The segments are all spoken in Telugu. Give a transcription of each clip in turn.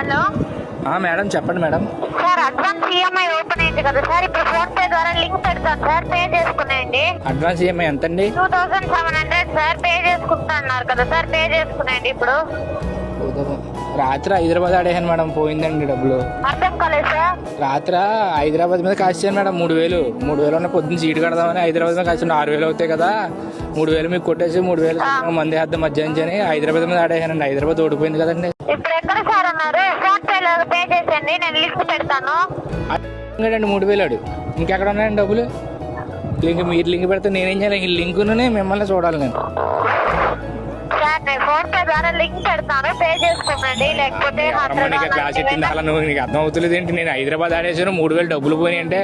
హలో మేడం చెప్పండి madam. Sir advance EMI open అయింది కదా సార్, ఇప్పుడు ఫోన్ పే ద్వారా లింక్ పెడతాను సార్, పే చేసుకునేయండి. అడ్వాన్స్ ఈఎంఐ ఎంతండి? 2700 సార్, పే చేసుకుంటా అన్నారు కదా సార్, పే చేసుకునేయండి ఇప్పుడు. రాత్రి హైదరాబాద్ ఆడేసాను మేడం, పోయిందండి డబ్బులు. అర్థం కాలేదు సార్. రాత్రి హైదరాబాద్ మీద కాసాను మేడం 3000 ఉన్న పొద్దున్న సీటు కడదామని హైదరాబాద్ మీద కాసాను. 6000 అవుతాయి కదా, 3000 మీకు కొట్టేసి 3000 మంది వేద్దాం మధ్యాహ్నం అని హైదరాబాద్ మీద ఆడేసానండి. హైదరాబాద్ ఓడిపోయింది కదండి. ఇప్పుడు ఎక్కడ సార్ అన్నారు? ఫోన్ పే లో పే చేసేయండి, నేను లింక్ పెడతాను. 3000 ఇంకెక్కడ ఉన్నాయండి డబ్బులు? మీరు లింక్ పెడితే నేనేం చేయాలి? లింకునే మిమ్మల్ని చూడాలి నేను. సార్ నేను ఫోన్ పే ద్వారా లింక్ పెడతాను, పే చేసుకోండి. లేకపోతే క్లాస్ ఎత్తింది అలా నువ్వు, నీకు అర్థం అవుతుంది ఏంటి? నేను హైదరాబాద్ ఆడేసాను, 3000 డబ్బులు పోయి అంటే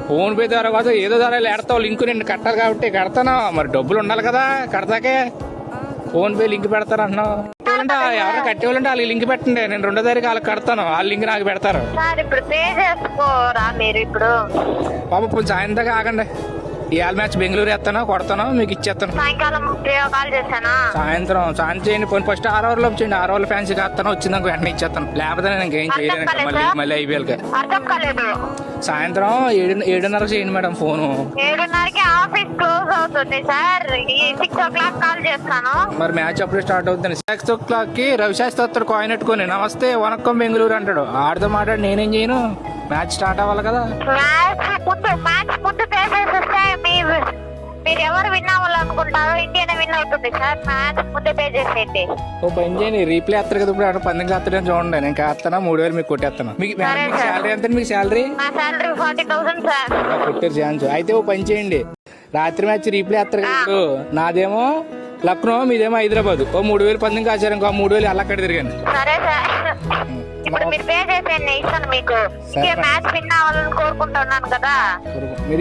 ఫోన్ పే ద్వారా కాదు ఏదో ద్వారా ఎడతావు లింక్. నేను కట్టాలి కాబట్టి కడతాను, మరి డబ్బులు ఉండాలి కదా కడతాకే. ఫోన్ పే లింక్ పెడతారు అంటున్నావు. ఎవరైనా కట్టేవాళ్ళంటే వాళ్ళకి లింక్ పెట్టండి, నేను 2వ తారీఖు వాళ్ళకి కడతాను, వాళ్ళ లింక్ నాకు పెడతారు. ఇప్పుడు పే చేసుకోరా మీరు ఇప్పుడు? పాప సాయంత్రం దాకా ఆగండి. ఇవాళ మ్యాచ్ బెంగళూరు వేస్తాను, కొడతాను, మీకు ఇచ్చేస్తాను. సాయంకాలం కాల్ చేశానా? సాయంత్రం చేయండి. పోనీ ఫస్ట్ 6 ఓవర్లో చేయండి, 6 ఓవర్ల ఫ్యాన్స్ కాస్తాను, వచ్చిందాక వెంటనే ఇచ్చేస్తాను. లేకపోతే నేను ఇంకేం చేయలేను మళ్ళీ ఐపీఎల్కి. అర్థం కాలేదు. సాయంత్రం 7:30 చేయండి మేడం ఫోను. 7:30కి ఆఫీస్ క్లోజ్ అవుతుంది సార్, 6 o'clock కాల్ చేస్తాను. మరి మ్యాచ్ అప్పుడే స్టార్ట్ అవుతుంది. 6 o'clock కి రవిశాస్త్రి వస్తాడు కాయిన్ పెట్టుకొని, నమస్తే వనక్కం బెంగళూరు అంటాడు. ఆడితో మాట్లాడి నేనేం చేయను, మ్యాచ్ స్టార్ట్ అవ్వాలి కదా. మ్యాచ్ ముందు పేసేస్తే మీరు ఎవరు విన్ అవ్వాలనుకుంటారో ఇండియానే విన్ అవుతుంది సార్. మ్యాచ్ ముందే పే చేసేయండి. ఓ పని చేయండి, రీప్లే వస్తారు కదా ఇప్పుడు, 10 వస్తాడని చూడండి. నేను కాస్తాను, 3000 మీకు కొట్టేస్తాను. మీకు శాలరీ ఎంత? మీకు శాలరీ? నా శాలరీ 40,000 సార్. కొట్టారు ఛాన్స్. అయితే ఓ పని చేయండి, రాత్రి మ్యాచ్ రీప్లే వస్తారు కదా ఇప్పుడు. నాదేమో లక్నో, మీదేమో హైదరాబాద్. ఓ 3000 పందెం కాసారు, ఇంకో 3000 అలా అక్కడ తిరిగాను. సరే సార్, ఇప్పుడు మీరు పే చేసేయండి, ఇస్తాను మీకు. మ్యాచ్ విన్ అవ్వాలని కోరుకుంటున్నాను కదా,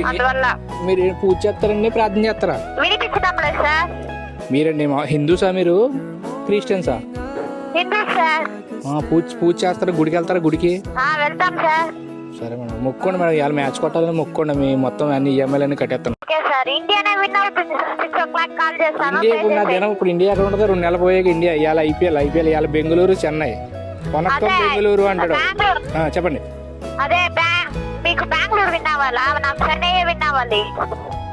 అందువల్ల. మీరు పూజ చేస్తారండి, ప్రార్థన చేస్తారా? వినిపించడం లేదు సార్. మీరండి హిందూసా, మీరు క్రిస్టియన్సా? హిందూ సార్. పూజ చేస్తారా? గుడికి వెళ్తారా? గుడికి వెళ్తాం సార్. సరే మేడం, మొక్కోండి మేడం, ఇవాళ మ్యాచ్ కొట్టాలని మొక్కోండి. మీ మొత్తం అన్ని ఈఎంఐలు అన్ని కట్టేస్తాను. ఇండియానే విన్ అవుతుంది. 6 o'clock కాల్ చేస్తాను. ఇండియా దినం ఇప్పుడు ఇండియా ఎక్కడ ఉంటుంది? 2 నెలలు పోయాక ఇండియా. ఇవాళ ఐపీఎల్ ఇవాళ బెంగళూరు చెన్నై, వనక్కం బెంగళూరు అంటాడు. చెప్పండి. అదే మీకు బెంగళూరు విన్ అవ్వాలా, నాకు చెన్నై విన్ అవ్వాలి.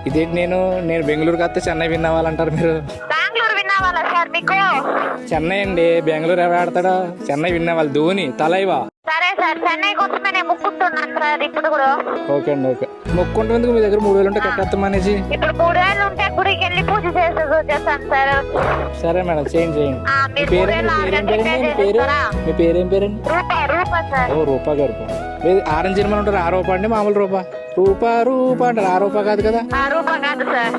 ఇదేంటి, నేను బెంగళూరు కాస్తే చెన్నై విన్ అవ్వాలంటారు మీరు? బెంగళూరు విన్ అవ్వాలా సార్ మీకు? చెన్నై అండి, బెంగళూరు ఎవరు ఆడతాడా? చెన్నై విన్ అవ్వాలి, ధోని తలైవా. సరే సార్, చెన్నై కోసమే నేను మొక్కుంటున్నాను సార్ ఇప్పుడు కూడా. ఓకే అండి, ఓకే. మొక్కుంటున్నందుకు మీ దగ్గర 3000 ఉంటే కట్టేస్తాం అనేసి. ఇప్పుడు 3000 ఉంటే గుడికి వెళ్ళి పూజ చేసేసి వచ్చేస్తాను సార్. సరే మేడం, చేయండి. మీ పేరేం పేరండి? రూపా సార్. ఓ రూపా గారు. ఆరెంజ్ సినిమా ఉంటారు, ఆ రూపా అండి? మామూలు రూపా అంటారు, ఆ రూపా కాదు కదా? రూపా కాదు సార్.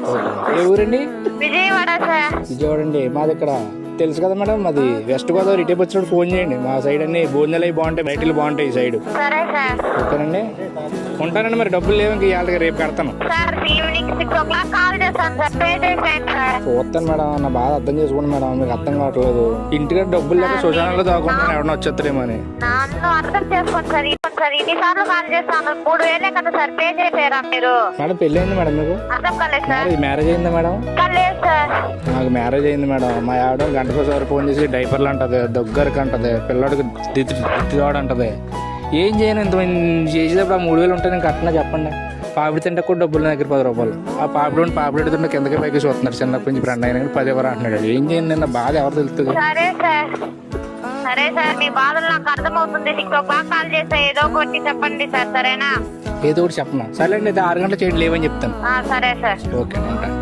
ఏ ఊరండి? విజయవాడ సార్. విజయవాడ అండి. మాది ఇక్కడ తెలుసు కదా మేడం, మాది వెస్ట్ గోదావరి. ఇటే వచ్చినప్పుడు ఫోన్ చేయండి. మా సైడ్ అన్ని భోజనాలు అవి బాగుంటాయి, బయటలు బాగుంటాయి ఈ సైడ్. సరే సార్. ఓకేనండి, ఉంటానండి. మరి డబ్బులు లేవు, ఇంక ఇవాళ రేపు కడతాను. చూస్తాను మేడం, నా బాధ అర్థం చేసుకోండి మేడం, మీకు అర్థం కావట్లేదు. ఇంటికి డబ్బులు లేక శ్మశానంలో దాక్కుంటాను, ఎవరైనా వచ్చేస్తారేమో అని. అర్థం చేసుకోండి సార్. సార్ ఇన్నిసార్లు కాల్ చేస్తాను, 3000 కదా సార్, పే చేసారా మీరు? మేడం పెళ్లి అయింది మేడం మీకు? అర్థం కాలేదు సార్. మ్యారేజ్ అయిందా మేడం? లేదు సార్. నాకు మ్యారేజ్ అయింది మేడం. మా ఆవిడ గంటకోసారి ఫోన్ చేసి డైపర్లు అంటది, దగ్గరకు అంటది, పిల్లడికి దిద్దువాడు అంటది. ఏం చేయను, ఇంత చేసేటప్పుడు ఆ 3000 ఉంటే నేను కట్టినా చెప్పండి. పాపిడి తింటే కూడా డబ్బులు దగ్గర 10 రూపాయలు. ఆ పాపిడి తింటే కిందకి పైకి చూస్తున్నారు. చిన్నప్పటి నుంచి ఫ్రెండ్ అయినా 10 ఎవరు అంటున్నాడు. ఏం చేయండి, నిన్న బాధ ఎవరు తెలుస్తుంది? సరే సార్, మీ బాధలు నాకు అర్థమవుతుంది. 6 o'clock కాల్ చేస్తే ఏదో ఒకటి చెప్పండి సార్, సరేనా? ఏదో ఒకటి చెప్పనా? సరే అండి, 6 గంటలు చేయండి, లేవని చెప్తాను. సరే సార్. ఓకే, ఉంటాను.